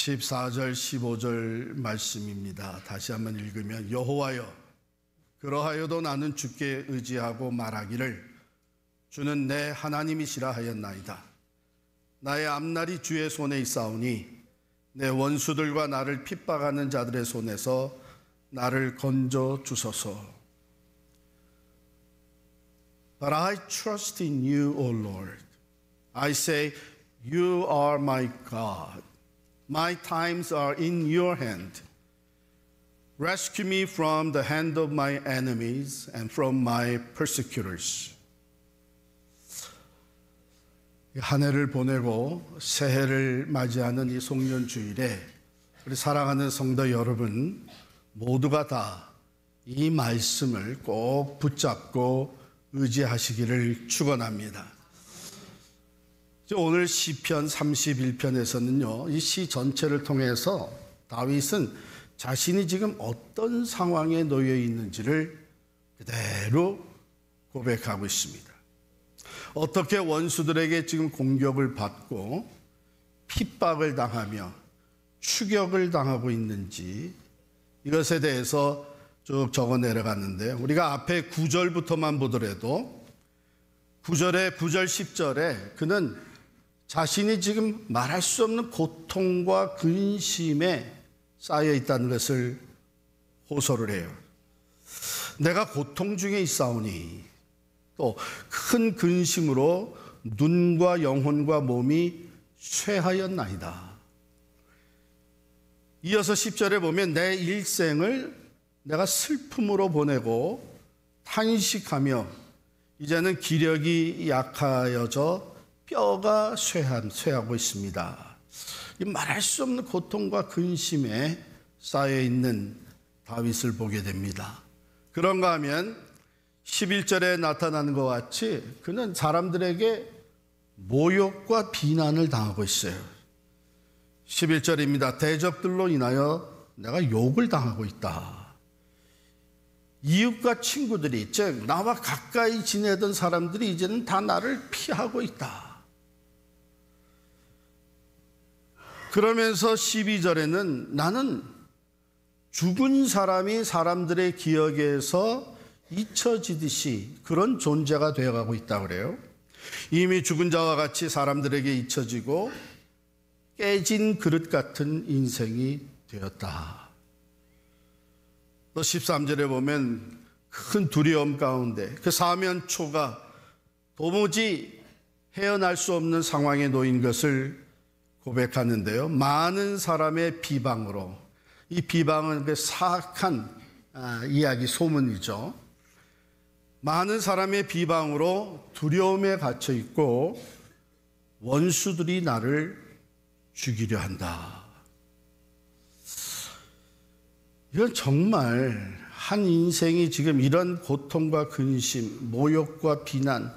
14절 15절 말씀입니다. 다시 한번 읽으면 여호와여 그러하여도 나는 주께 의지하고 말하기를 주는 내 하나님이시라 하였나이다. 나의 앞날이 주의 손에 있사오니 내 원수들과 나를 핍박하는 자들의 손에서 나를 건져 주소서. But I trust in you, O Lord. I say, you are my God. My times are in your hand. Rescue me from the hand of my enemies and from my persecutors. 한 해를 보내고 새해를 맞이하는 이 송년주일에 우리 사랑하는 성도 여러분 모두가 다 이 말씀을 꼭 붙잡고 의지하시기를 축원합니다. 오늘 시편 31편에서는요, 이 시 전체를 통해서 다윗은 자신이 지금 어떤 상황에 놓여 있는지를 그대로 고백하고 있습니다. 어떻게 원수들에게 지금 공격을 받고 핍박을 당하며 추격을 당하고 있는지 이것에 대해서 쭉 적어 내려갔는데 우리가 앞에 9절부터만 보더라도 9절에 9절 10절에 그는 자신이 지금 말할 수 없는 고통과 근심에 쌓여 있다는 것을 호소를 해요. 내가 고통 중에 있사오니 또 큰 근심으로 눈과 영혼과 몸이 쇠하였나이다. 이어서 10절에 보면 내 일생을 내가 슬픔으로 보내고 탄식하며 이제는 기력이 약하여져 뼈가 쇠하고 있습니다. 이 말할 수 없는 고통과 근심에 쌓여 있는 다윗을 보게 됩니다. 그런가 하면 11절에 나타나는 것 같이 그는 사람들에게 모욕과 비난을 당하고 있어요. 11절입니다. 대적들로 인하여 내가 욕을 당하고 있다. 이웃과 친구들이, 즉 나와 가까이 지내던 사람들이 이제는 다 나를 피하고 있다. 그러면서 12절에는 나는 죽은 사람이 사람들의 기억에서 잊혀지듯이 그런 존재가 되어가고 있다고 그래요. 이미 죽은 자와 같이 사람들에게 잊혀지고 깨진 그릇 같은 인생이 되었다. 또 13절에 보면 큰 두려움 가운데 그 사면초가 도무지 헤어날 수 없는 상황에 놓인 것을 고백하는데요. 많은 사람의 비방으로, 이 비방은 그 사악한 이야기, 소문이죠. 많은 사람의 비방으로 두려움에 갇혀 있고 원수들이 나를 죽이려 한다. 이건 정말 한 인생이 지금 이런 고통과 근심, 모욕과 비난,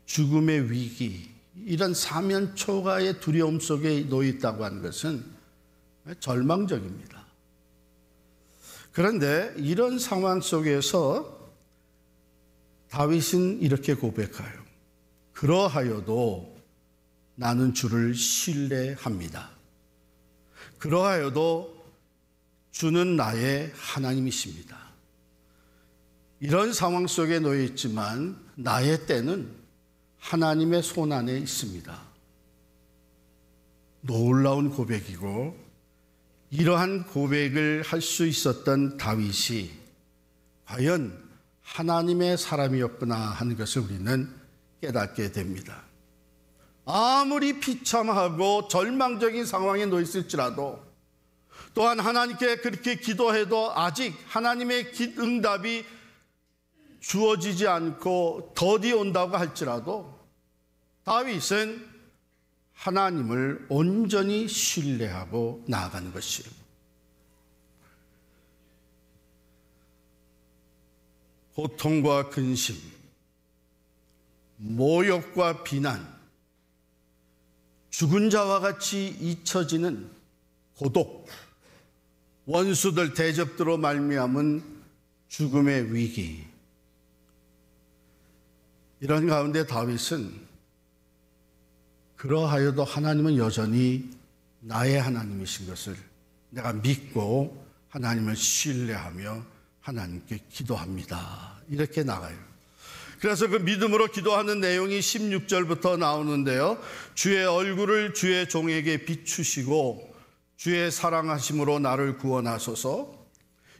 죽음의 위기, 이런 사면초가의 두려움 속에 놓여 있다고 하는 것은 절망적입니다. 그런데 이런 상황 속에서 다윗은 이렇게 고백해요. 그러하여도 나는 주를 신뢰합니다. 그러하여도 주는 나의 하나님이십니다. 이런 상황 속에 놓여 있지만 나의 때는 하나님의 손 안에 있습니다. 놀라운 고백이고 이러한 고백을 할 수 있었던 다윗이 과연 하나님의 사람이었구나 하는 것을 우리는 깨닫게 됩니다. 아무리 비참하고 절망적인 상황에 놓여 있을지라도 또한 하나님께 그렇게 기도해도 아직 하나님의 응답이 주어지지 않고 더디 온다고 할지라도 다윗은 하나님을 온전히 신뢰하고 나아가는 것이에요. 고통과 근심, 모욕과 비난, 죽은 자와 같이 잊혀지는 고독, 원수들 대적들로 말미암은 죽음의 위기, 이런 가운데 다윗은 그러하여도 하나님은 여전히 나의 하나님이신 것을 내가 믿고 하나님을 신뢰하며 하나님께 기도합니다. 이렇게 나가요. 그래서 그 믿음으로 기도하는 내용이 16절부터 나오는데요. 주의 얼굴을 주의 종에게 비추시고 주의 사랑하심으로 나를 구원하소서.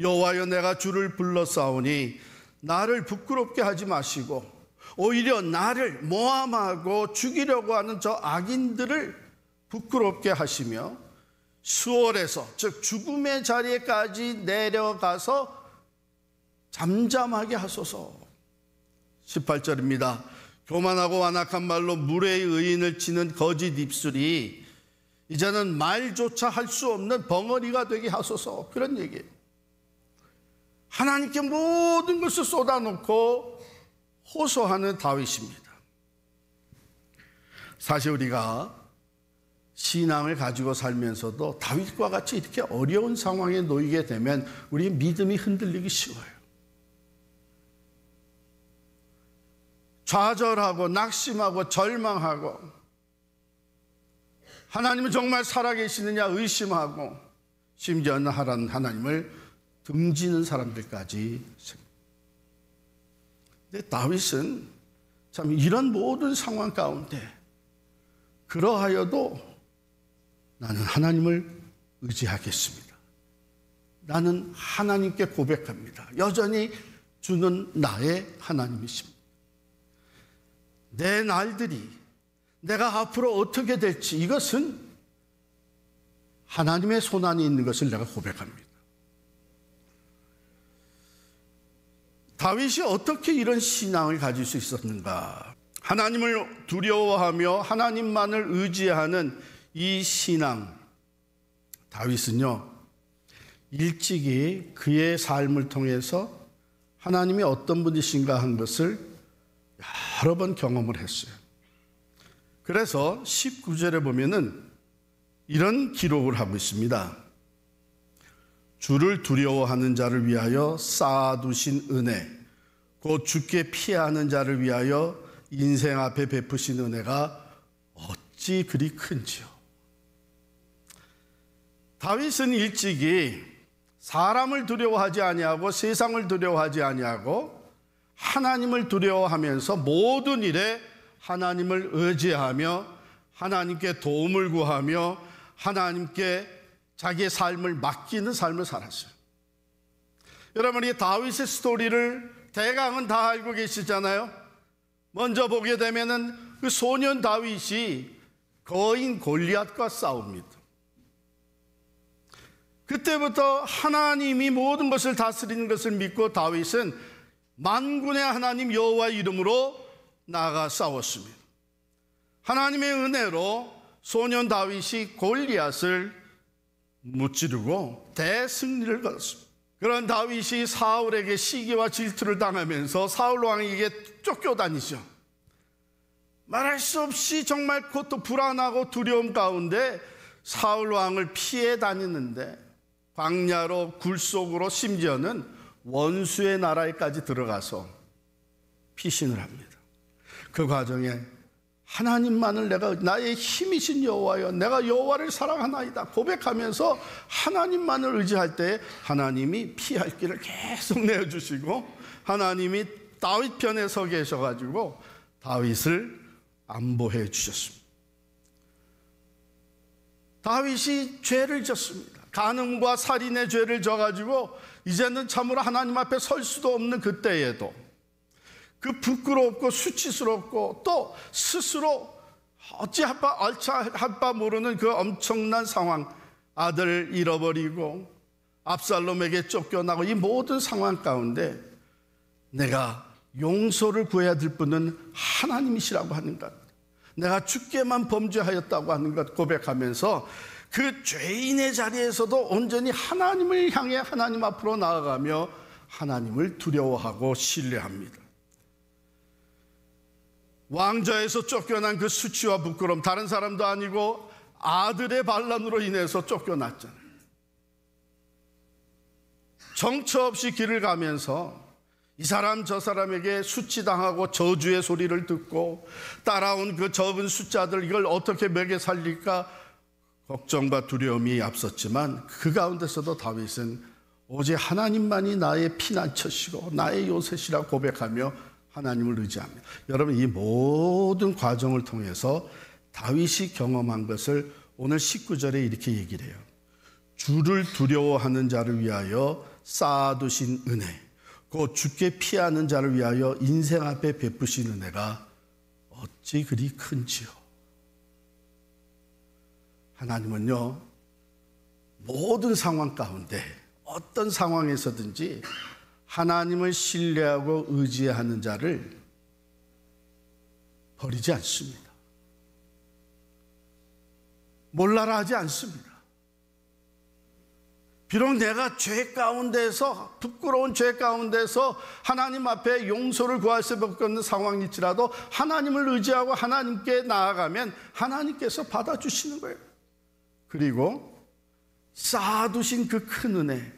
여호와여, 내가 주를 불러싸오니 나를 부끄럽게 하지 마시고 오히려 나를 모함하고 죽이려고 하는 저 악인들을 부끄럽게 하시며 수월에서, 즉 죽음의 자리에까지 내려가서 잠잠하게 하소서. 18절입니다. 교만하고 완악한 말로 물의 의인을 치는 거짓 입술이 이제는 말조차 할 수 없는 벙어리가 되게 하소서. 그런 얘기예요. 하나님께 모든 것을 쏟아놓고 호소하는 다윗입니다. 사실 우리가 신앙을 가지고 살면서도 다윗과 같이 이렇게 어려운 상황에 놓이게 되면 우리의 믿음이 흔들리기 쉬워요. 좌절하고 낙심하고 절망하고 하나님은 정말 살아계시느냐 의심하고 심지어는 하나님을 등지는 사람들까지. 근데 다윗은 참 이런 모든 상황 가운데 그러하여도 나는 하나님을 의지하겠습니다. 나는 하나님께 고백합니다. 여전히 주는 나의 하나님이십니다. 내 날들이 내가 앞으로 어떻게 될지 이것은 하나님의 손안에 있는 것을 내가 고백합니다. 다윗이 어떻게 이런 신앙을 가질 수 있었는가? 하나님을 두려워하며 하나님만을 의지하는 이 신앙, 다윗은요 일찍이 그의 삶을 통해서 하나님이 어떤 분이신가 한 것을 여러 번 경험을 했어요. 그래서 19절에 보면은 이런 기록을 하고 있습니다. 주를 두려워하는 자를 위하여 쌓아두신 은혜, 곧 주께 피하는 자를 위하여 인생 앞에 베푸신 은혜가 어찌 그리 큰지요. 다윗은 일찍이 사람을 두려워하지 아니하고 세상을 두려워하지 아니하고 하나님을 두려워하면서 모든 일에 하나님을 의지하며 하나님께 도움을 구하며 하나님께 자기의 삶을 맡기는 삶을 살았어요. 여러분, 이 다윗의 스토리를 대강은 다 알고 계시잖아요. 먼저 보게 되면은 그 소년 다윗이 거인 골리앗과 싸웁니다. 그때부터 하나님이 모든 것을 다스리는 것을 믿고 다윗은 만군의 하나님 여호와의 이름으로 나아가 싸웠습니다. 하나님의 은혜로 소년 다윗이 골리앗을 무찌르고 대승리를 거뒀습니다. 그런 다윗이 사울에게 시기와 질투를 당하면서 사울 왕에게 쫓겨다니죠. 말할 수 없이 정말 그것도 불안하고 두려움 가운데 사울 왕을 피해 다니는데 광야로 굴속으로 심지어는 원수의 나라에까지 들어가서 피신을 합니다. 그 과정에 하나님만을 내가 나의 힘이신 여호와여 내가 여호와를 사랑하나이다 고백하면서 하나님만을 의지할 때 하나님이 피할 길을 계속 내어주시고 하나님이 다윗 편에 서 계셔가지고 다윗을 안보해 주셨습니다. 다윗이 죄를 졌습니다. 간음과 살인의 죄를 져가지고 이제는 참으로 하나님 앞에 설 수도 없는 그때에도 그 부끄럽고 수치스럽고 또 스스로 어찌할 바 모르는 그 엄청난 상황, 아들 잃어버리고 압살롬에게 쫓겨나고 이 모든 상황 가운데 내가 용서를 구해야 될 분은 하나님이시라고 하는 것, 내가 주께만 범죄하였다고 하는 것 고백하면서 그 죄인의 자리에서도 온전히 하나님을 향해 하나님 앞으로 나아가며 하나님을 두려워하고 신뢰합니다. 왕좌에서 쫓겨난 그 수치와 부끄러움, 다른 사람도 아니고 아들의 반란으로 인해서 쫓겨났잖아요. 정처 없이 길을 가면서 이 사람 저 사람에게 수치당하고 저주의 소리를 듣고 따라온 그 적은 숫자들 이걸 어떻게 먹여 살릴까 걱정과 두려움이 앞섰지만 그 가운데서도 다윗은 오직 하나님만이 나의 피난처시고 나의 요새시라 고백하며 하나님을 의지합니다. 여러분, 이 모든 과정을 통해서 다윗이 경험한 것을 오늘 19절에 이렇게 얘기를 해요. 주를 두려워하는 자를 위하여 쌓아두신 은혜, 곧 주께 피하는 자를 위하여 인생 앞에 베푸신 은혜가 어찌 그리 큰지요. 하나님은요, 모든 상황 가운데 어떤 상황에서든지 하나님을 신뢰하고 의지하는 자를 버리지 않습니다. 몰라라 하지 않습니다. 비록 내가 죄 가운데서, 부끄러운 죄 가운데서 하나님 앞에 용서를 구할 수밖에 없는 상황일지라도 하나님을 의지하고 하나님께 나아가면 하나님께서 받아주시는 거예요. 그리고 쌓아두신 그 큰 은혜,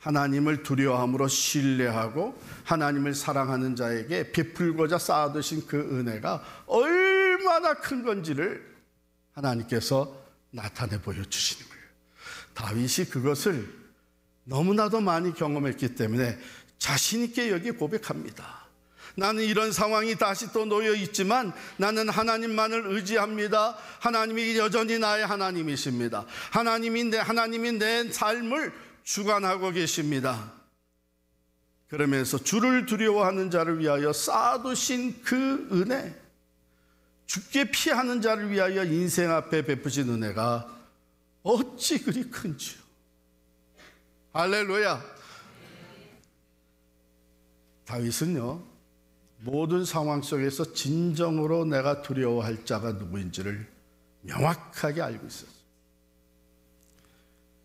하나님을 두려워함으로 신뢰하고 하나님을 사랑하는 자에게 베풀고자 쌓아두신 그 은혜가 얼마나 큰 건지를 하나님께서 나타내 보여주시는 거예요. 다윗이 그것을 너무나도 많이 경험했기 때문에 자신 있게 여기 고백합니다. 나는 이런 상황이 다시 또 놓여 있지만 나는 하나님만을 의지합니다. 하나님이 여전히 나의 하나님이십니다. 하나님이 내 삶을 주관하고 계십니다. 그러면서 주를 두려워하는 자를 위하여 쌓아두신 그 은혜, 주께 피하는 자를 위하여 인생 앞에 베푸신 은혜가 어찌 그리 큰지요. 할렐루야. 다윗은요, 모든 상황 속에서 진정으로 내가 두려워할 자가 누구인지를 명확하게 알고 있었어요.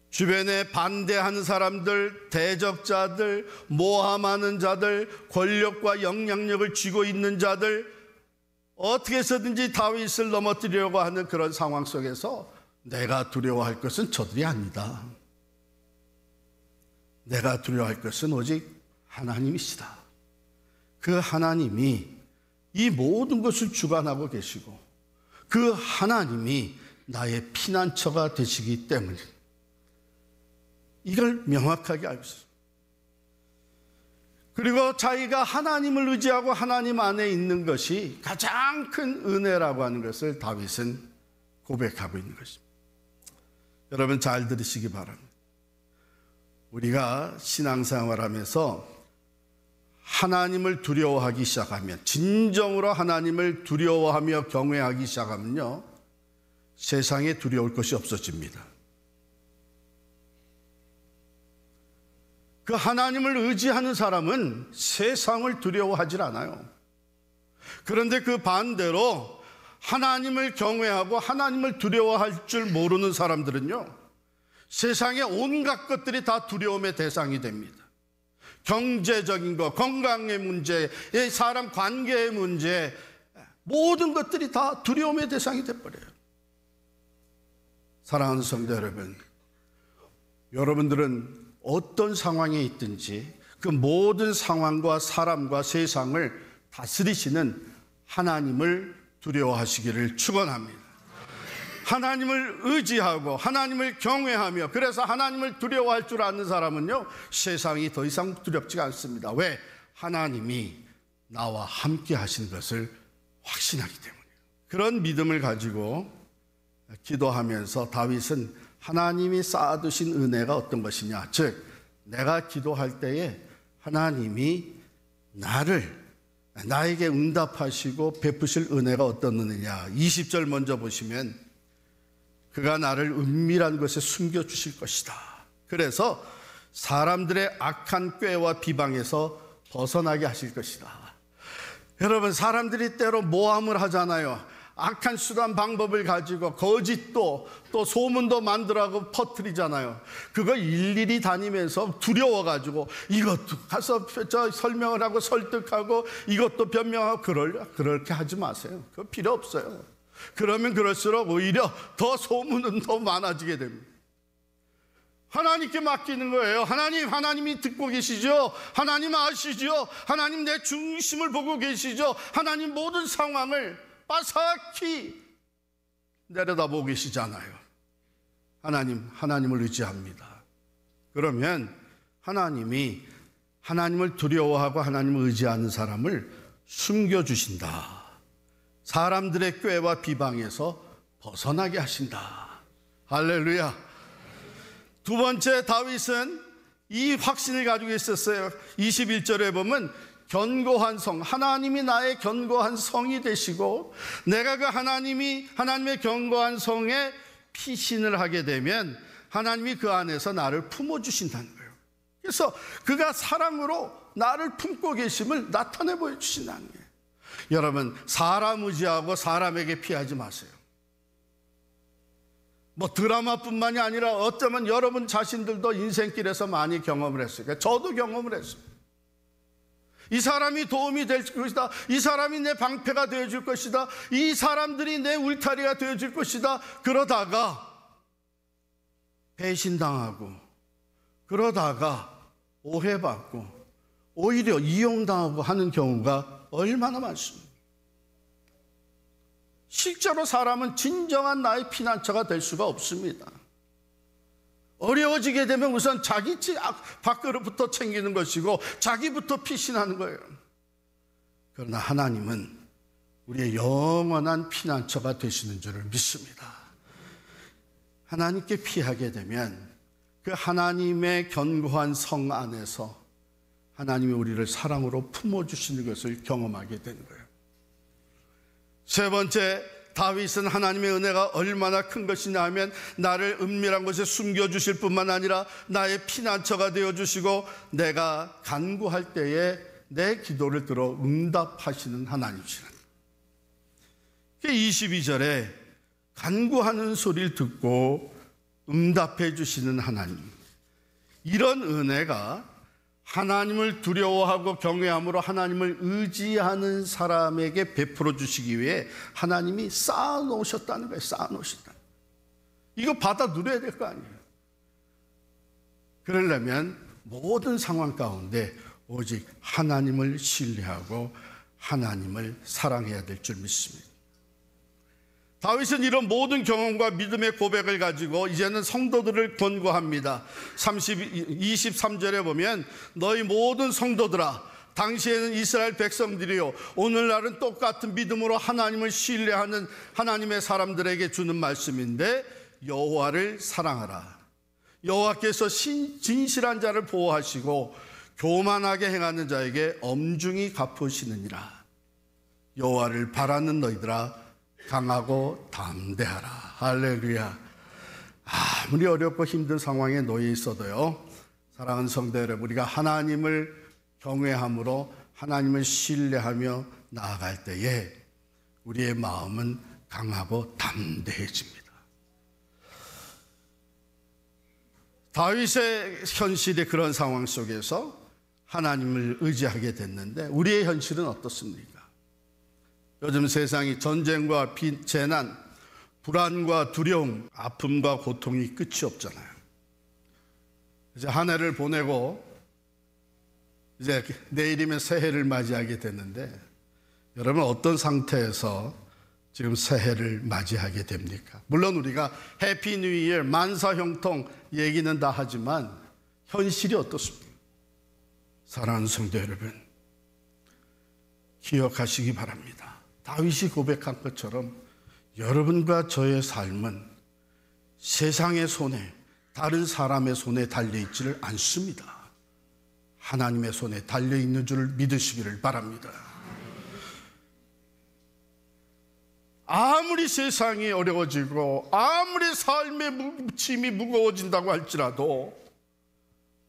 주변에 반대하는 사람들, 대적자들, 모함하는 자들, 권력과 영향력을 쥐고 있는 자들, 어떻게 해서든지 다윗을 넘어뜨리려고 하는 그런 상황 속에서 내가 두려워할 것은 저들이 아니다. 내가 두려워할 것은 오직 하나님이시다. 그 하나님이 이 모든 것을 주관하고 계시고 그 하나님이 나의 피난처가 되시기 때문에 이걸 명확하게 알고 있어요. 그리고 자기가 하나님을 의지하고 하나님 안에 있는 것이 가장 큰 은혜라고 하는 것을 다윗은 고백하고 있는 것입니다. 여러분 잘 들으시기 바랍니다. 우리가 신앙생활하면서 하나님을 두려워하기 시작하면, 진정으로 하나님을 두려워하며 경외하기 시작하면요, 세상에 두려울 것이 없어집니다. 그 하나님을 의지하는 사람은 세상을 두려워하지 않아요. 그런데 그 반대로 하나님을 경외하고 하나님을 두려워할 줄 모르는 사람들은요, 세상의 온갖 것들이 다 두려움의 대상이 됩니다. 경제적인 것, 건강의 문제, 사람 관계의 문제, 모든 것들이 다 두려움의 대상이 돼버려요. 사랑하는 성도 여러분, 여러분들은 어떤 상황에 있든지 그 모든 상황과 사람과 세상을 다스리시는 하나님을 두려워하시기를 축원합니다. 하나님을 의지하고 하나님을 경외하며, 그래서 하나님을 두려워할 줄 아는 사람은요, 세상이 더 이상 두렵지가 않습니다. 왜? 하나님이 나와 함께 하신 것을 확신하기 때문이에요. 그런 믿음을 가지고 기도하면서 다윗은 하나님이 쌓아두신 은혜가 어떤 것이냐, 즉 내가 기도할 때에 하나님이 나에게 응답하시고 베푸실 은혜가 어떤 은혜냐. 20절 먼저 보시면 그가 나를 은밀한 곳에 숨겨주실 것이다. 그래서 사람들의 악한 꾀와 비방에서 벗어나게 하실 것이다. 여러분, 사람들이 때로 모함을 하잖아요. 악한 수단 방법을 가지고 거짓도 또 소문도 만들어가고 퍼뜨리잖아요. 그거 일일이 다니면서 두려워가지고 이것도 가서 설명을 하고 설득하고 이것도 변명하고 그렇게 하지 마세요. 그거 필요 없어요. 그러면 그럴수록 오히려 더 소문은 더 많아지게 됩니다. 하나님께 맡기는 거예요. 하나님이 듣고 계시죠? 하나님 아시죠? 하나님 내 중심을 보고 계시죠? 하나님 모든 상황을 빠삭히 내려다보고 계시잖아요. 하나님을 의지합니다. 그러면 하나님을 두려워하고 하나님을 의지하는 사람을 숨겨주신다. 사람들의 꾀와 비방에서 벗어나게 하신다. 할렐루야. 두 번째, 다윗은 이 확신을 가지고 있었어요. 21절에 보면 견고한 성, 하나님이 나의 견고한 성이 되시고 내가 그 하나님의 견고한 성에 피신을 하게 되면 하나님이 그 안에서 나를 품어주신다는 거예요. 그래서 그가 사랑으로 나를 품고 계심을 나타내 보여주신다는 거예요. 여러분, 사람 의지하고 사람에게 피하지 마세요. 드라마뿐만이 아니라 어쩌면 여러분 자신들도 인생길에서 많이 경험을 했어요. 저도 경험을 했어요. 이 사람이 도움이 될 것이다. 이 사람이 내 방패가 되어줄 것이다. 이 사람들이 내 울타리가 되어줄 것이다. 그러다가 배신당하고, 그러다가 오해받고, 오히려 이용당하고 하는 경우가 얼마나 많습니다. 실제로 사람은 진정한 나의 피난처가 될 수가 없습니다. 어려워지게 되면 우선 자기 밖으로부터 챙기는 것이고 자기부터 피신하는 거예요. 그러나 하나님은 우리의 영원한 피난처가 되시는 줄을 믿습니다. 하나님께 피하게 되면 그 하나님의 견고한 성 안에서 하나님이 우리를 사랑으로 품어주시는 것을 경험하게 되는 거예요. 세 번째, 다윗은 하나님의 은혜가 얼마나 큰 것이냐 하면 나를 은밀한 곳에 숨겨주실 뿐만 아니라 나의 피난처가 되어주시고 내가 간구할 때에 내 기도를 들어 응답하시는 하나님이시라. 22절에 간구하는 소리를 듣고 응답해 주시는 하나님, 이런 은혜가 하나님을 두려워하고 경외함으로 하나님을 의지하는 사람에게 베풀어 주시기 위해 하나님이 쌓아놓으셨다는 거예요. 쌓아놓으셨다. 이거 받아 누려야 될 거 아니에요. 그러려면 모든 상황 가운데 오직 하나님을 신뢰하고 하나님을 사랑해야 될 줄 믿습니다. 다윗은 이런 모든 경험과 믿음의 고백을 가지고 이제는 성도들을 권고합니다. 23절에 보면 너희 모든 성도들아, 당시에는 이스라엘 백성들이요 오늘날은 똑같은 믿음으로 하나님을 신뢰하는 하나님의 사람들에게 주는 말씀인데, 여호와를 사랑하라. 여호와께서 진실한 자를 보호하시고 교만하게 행하는 자에게 엄중히 갚으시느니라. 여호와를 바라는 너희들아, 강하고 담대하라. 할렐루야. 아무리 어렵고 힘든 상황에 놓여 있어도요, 사랑하는 성도 여러분, 우리가 하나님을 경외함으로 하나님을 신뢰하며 나아갈 때에 우리의 마음은 강하고 담대해집니다. 다윗의 현실이 그런 상황 속에서 하나님을 의지하게 됐는데 우리의 현실은 어떻습니까? 요즘 세상이 전쟁과 재난, 불안과 두려움, 아픔과 고통이 끝이 없잖아요. 이제 한 해를 보내고 이제 내일이면 새해를 맞이하게 됐는데, 여러분 어떤 상태에서 지금 새해를 맞이하게 됩니까? 물론 우리가 해피 뉴 이어, 만사형통 얘기는 다 하지만 현실이 어떻습니까? 사랑하는 성도 여러분, 기억하시기 바랍니다. 다윗이 고백한 것처럼 여러분과 저의 삶은 세상의 손에, 다른 사람의 손에 달려있지를 않습니다. 하나님의 손에 달려있는 줄 믿으시기를 바랍니다. 아무리 세상이 어려워지고 아무리 삶의 짐이 무거워진다고 할지라도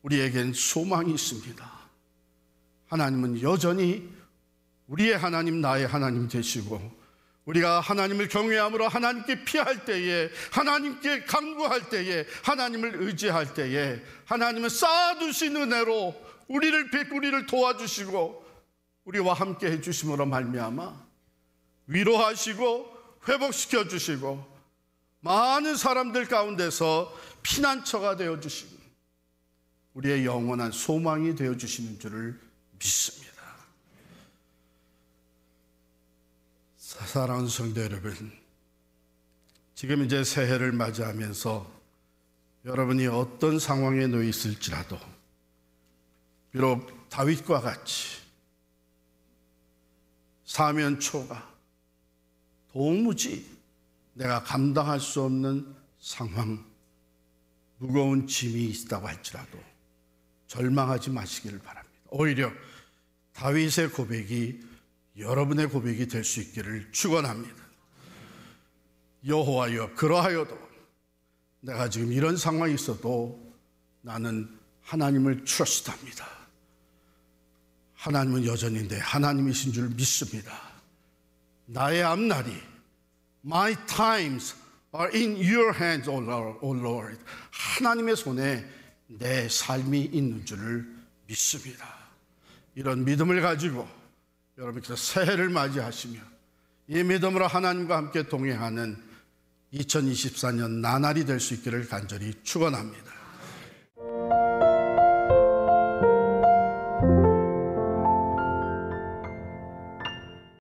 우리에겐 소망이 있습니다. 하나님은 여전히 우리의 하나님, 나의 하나님 되시고, 우리가 하나님을 경외함으로 하나님께 피할 때에, 하나님께 간구할 때에, 하나님을 의지할 때에 하나님은 쌓아두신 은혜로 우리를 도와주시고 우리와 함께 해주심으로 말미암아 위로하시고 회복시켜 주시고 많은 사람들 가운데서 피난처가 되어주시고 우리의 영원한 소망이 되어주시는 줄을 믿습니다. 사랑하는 성도 여러분, 지금 이제 새해를 맞이하면서 여러분이 어떤 상황에 놓여 있을지라도 비록 다윗과 같이 사면초가 도무지 내가 감당할 수 없는 상황, 무거운 짐이 있다고 할지라도 절망하지 마시기를 바랍니다. 오히려 다윗의 고백이 여러분의 고백이 될 수 있기를 축원합니다. 여호와여, 그러하여도 내가 지금 이런 상황이 있어도 나는 하나님을 트러스트합니다. 하나님은 여전히 내 하나님이신 줄 믿습니다. 나의 앞날이 My times are in your hands, O Lord. 하나님의 손에 내 삶이 있는 줄을 믿습니다. 이런 믿음을 가지고 여러분께서 새해를 맞이하시며 이 믿음으로 하나님과 함께 동행하는 2024년 나날이 될 수 있기를 간절히 축원합니다.